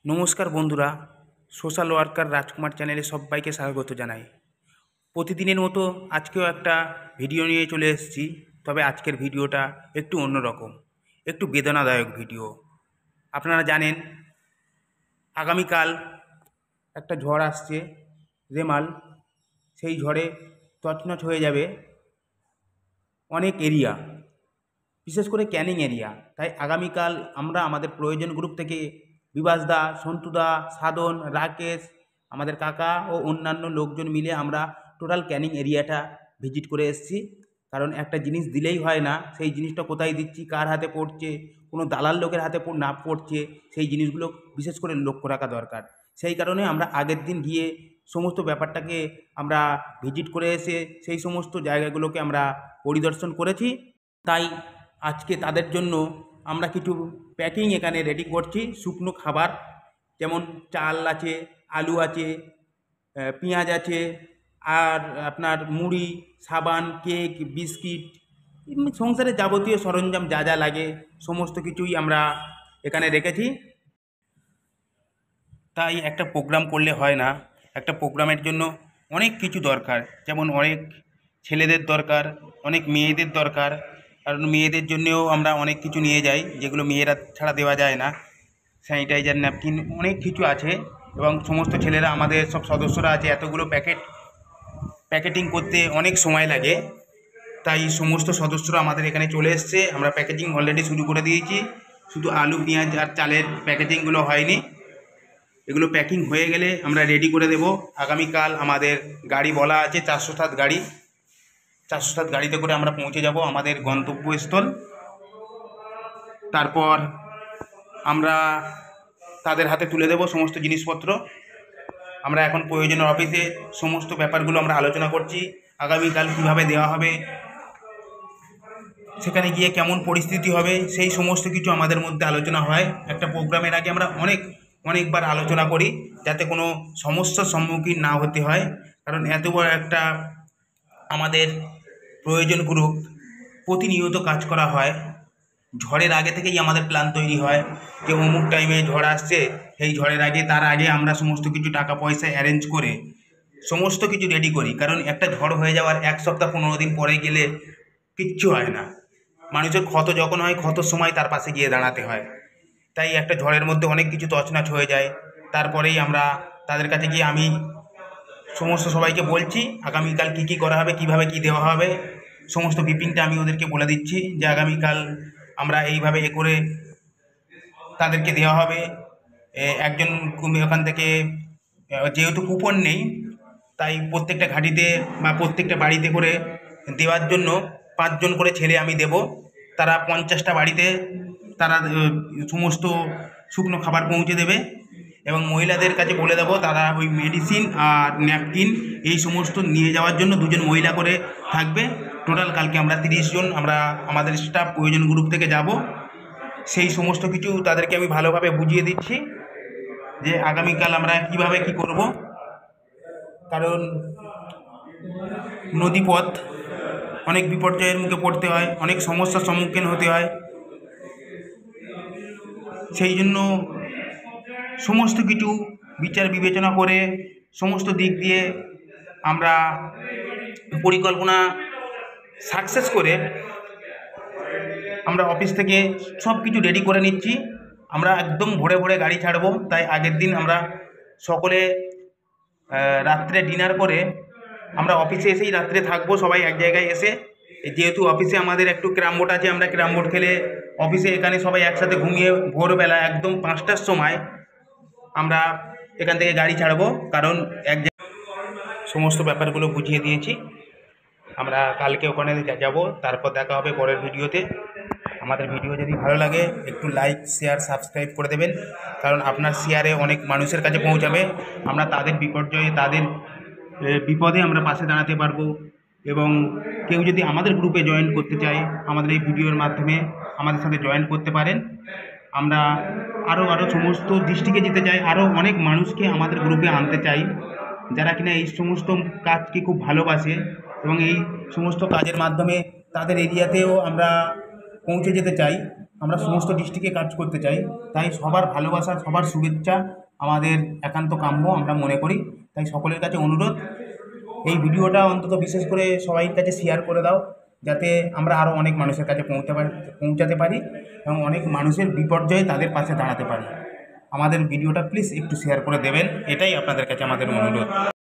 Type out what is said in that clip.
নমস্কার বন্ধুরা, social worker রাজকুমার চ্যানেলে সবাইকে স্বাগত জানাই। প্রতিদিনের মতো আজকেও একটা ভিডিও নিয়ে চলে এসেছি। তবে আজকের ভিডিওটা একটু অন্যরকম, একটু বেদনাদায়ক ভিডিও। আপনারা জানেন আগামীকাল একটা ঝড় আসছে, রেমাল। সেই ঝড়ে তছনছ হয়ে যাবে অনেক এরিয়া, বিশেষ করে ক্যানিং এরিয়া। তাই আগামীকাল আমরা আমাদের প্রয়োজন গ্রুপ থেকে বিভাসদা, সন্তুদা, সাধন, রাকেশ, আমাদের কাকা ও অন্যান্য লোকজন মিলে আমরা টোটাল ক্যানিং এরিয়াটা ভিজিট করে এসেছি। কারণ একটা জিনিস দিলেই হয় না, সেই জিনিসটা কোথায় দিচ্ছি, কার হাতে পড়ছে, কোনো দালাল লোকের হাতে না পড়ছে, সেই জিনিসগুলো বিশেষ করে লক্ষ্য রাখা দরকার। সেই কারণে আমরা আগের দিন গিয়ে সমস্ত ব্যাপারটাকে আমরা ভিজিট করে এসে সেই সমস্ত জায়গাগুলোকে আমরা পরিদর্শন করেছি। তাই আজকে তাদের জন্য আমরা কিছু প্যাকিং এখানে রেডি করছি। শুকনো খাবার যেমন চাল আছে, আলু আছে, পেঁয়াজ আছে, আর আপনার মুড়ি, সাবান, কেক, বিস্কিট, সংসারে যাবতীয় সরঞ্জাম যা যা লাগে সমস্ত কিছুই আমরা এখানে রেখেছি। তাই একটা প্রোগ্রাম করলে হয় না, একটা প্রোগ্রামের জন্য অনেক কিছু দরকার। যেমন অনেক ছেলেদের দরকার, অনেক মেয়েদের দরকার। কারণ মেয়েদের জন্যেও আমরা অনেক কিছু নিয়ে যাই, যেগুলো মেয়েরা ছাড়া দেওয়া যায় না। স্যানিটাইজার, ন্যাপকিন, অনেক কিছু আছে। এবং সমস্ত ছেলেরা, আমাদের সব সদস্যরা আছে, এতগুলো প্যাকেটিং করতে অনেক সময় লাগে। তাই সমস্ত সদস্যরা আমাদের এখানে চলে এসছে। আমরা প্যাকেজিং অলরেডি শুরু করে দিয়েছি। শুধু আলু, পেঁয়াজ আর চালের প্যাকেজিংগুলো হয়নি। এগুলো প্যাকিং হয়ে গেলে আমরা রেডি করে দেব। আগামীকাল আমাদের গাড়ি বলা আছে 407 গাড়ি। 407 গাড়িতে করে আমরা পৌঁছে যাব আমাদের গন্তব্যস্থল। তারপর আমরা তাদের হাতে তুলে দেব সমস্ত জিনিসপত্র। আমরা এখন প্রয়োজনের অফিসে সমস্ত ব্যাপারগুলো আমরা আলোচনা করছি। আগামীকাল কীভাবে দেওয়া হবে, সেখানে গিয়ে কেমন পরিস্থিতি হবে, সেই সমস্ত কিছু আমাদের মধ্যে আলোচনা হয়। একটা প্রোগ্রামের আগে আমরা অনেকবার আলোচনা করি, যাতে কোনো সমস্যার সম্মুখীন না হতে হয়। কারণ এত বড় একটা আমাদের প্রয়োজন গ্রুপ, প্রতিনিয়ত কাজ করা হয়। ঝড়ের আগে থেকেই আমাদের প্ল্যান তৈরি হয় যে অমুক টাইমে ঝড় আসছে, সেই ঝড়ের আগে, তার আগে আমরা সমস্ত কিছু টাকা পয়সা অ্যারেঞ্জ করে সমস্ত কিছু রেডি করি। কারণ একটা ঝড় হয়ে যাওয়ার 1 সপ্তাহ 15 দিন পরে গেলে কিচ্ছু হয় না। মানুষের ক্ষত যখন হয়, ক্ষতর সময় তার পাশে গিয়ে দাঁড়াতে হয়। তাই একটা ঝড়ের মধ্যে অনেক কিছু তছনছ হয়ে যায়। তারপরেই আমরা তাদের কাছে গিয়ে আমি সমস্ত সবাইকে বলছি আগামীকাল কী কী করা হবে, কিভাবে কি দেওয়া হবে, সমস্ত ব্রিফিংটা আমি ওদেরকে বলে দিচ্ছি যে আগামীকাল আমরা এইভাবে করে তাদেরকে দেওয়া হবে। একজন ওখান থেকে, যেহেতু কুপন নেই, তাই প্রত্যেকটা ঘাঁটিতে বা প্রত্যেকটা বাড়িতে করে দেওয়ার জন্য 5 জন করে ছেলে আমি দেব। তারা 50টা বাড়িতে তারা সমস্ত শুকনো খাবার পৌঁছে দেবে। এবং মহিলাদের কাছে বলে দেবো তারা ওই মেডিসিন আর ন্যাপকিন এই সমস্ত নিয়ে যাওয়ার জন্য 2 জন মহিলা করে থাকবে। টোটাল কালকে আমরা 30 জন আমরা আমাদের স্টাফ প্রয়োজন গ্রুপ থেকে যাব। সেই সমস্ত কিছু তাদেরকে আমি ভালোভাবে বুঝিয়ে দিচ্ছি যে আগামীকাল আমরা কিভাবে কি করব। কারণ নদীপথ, অনেক বিপর্যয়ের মুখে পড়তে হয়, অনেক সমস্যার সম্মুখীন হতে হয়। সেই জন্য সমস্ত কিছু বিচার বিবেচনা করে সমস্ত দিক দিয়ে আমরা পরিকল্পনা সাকসেস করে আমরা অফিস থেকে সব কিছু রেডি করে নিচ্ছি। আমরা একদম ভোরে ভোরে গাড়ি ছাড়বো। তাই আগের দিন আমরা সকলে রাত্রে ডিনার করে আমরা অফিসে এসেই রাত্রে থাকবো সবাই এক জায়গায় এসে। যেহেতু অফিসে আমাদের একটু ক্যারাম বোর্ড আছে, আমরা ক্যারাম বোর্ড খেলে অফিসে এখানে সবাই একসাথে ঘুমিয়ে ভোরবেলা একদম 5টার সময় আমরা এখান থেকে গাড়ি ছাড়বো। কারণ সমস্ত ব্যাপারগুলো বুঝিয়ে দিয়েছি। আমরা কালকে ওখানে যাব। তারপর দেখা হবে পরের ভিডিওতে। আমাদের ভিডিও যদি ভালো লাগে একটু লাইক, শেয়ার, সাবস্ক্রাইব করে দেবেন। কারণ আপনার শেয়ারে অনেক মানুষের কাছে পৌঁছাবে। আমরা তাদের বিপর্যয়ে, তাদের বিপদে আমরা পাশে দাঁড়াতে পারবো। এবং কেউ যদি আমাদের গ্রুপে জয়েন করতে চায়, আমাদের এই ভিডিওর মাধ্যমে আমাদের সাথে জয়েন করতে পারেন। আমরা আরও সমস্ত ডিস্ট্রিক্টে যেতে চাই, আরও অনেক মানুষকে আমাদের গ্রুপে আনতে চাই যারা কিনা এই সমস্ত কাজকে খুব ভালোবাসে। এবং এই সমস্ত কাজের মাধ্যমে তাদের এরিয়াতেও আমরা পৌঁছে যেতে চাই। আমরা সমস্ত ডিস্ট্রিক্টে কাজ করতে চাই, তাই সবার ভালোবাসা, সবার শুভেচ্ছা আমাদের একান্ত কাম্য আমরা মনে করি। তাই সকলের কাছে অনুরোধ, এই ভিডিওটা অন্তত বিশেষ করে সবাই কাছে শেয়ার করে দাও, যাতে আমরা আরও অনেক মানুষের কাছে পৌঁছাতে পারি এবং অনেক মানুষের বিপর্যয়ে তাদের পাশে দাঁড়াতে পারি। আমাদের ভিডিওটা প্লিজ একটু শেয়ার করে দেবেন, এটাই আপনাদের কাছে আমাদের অনুরোধ।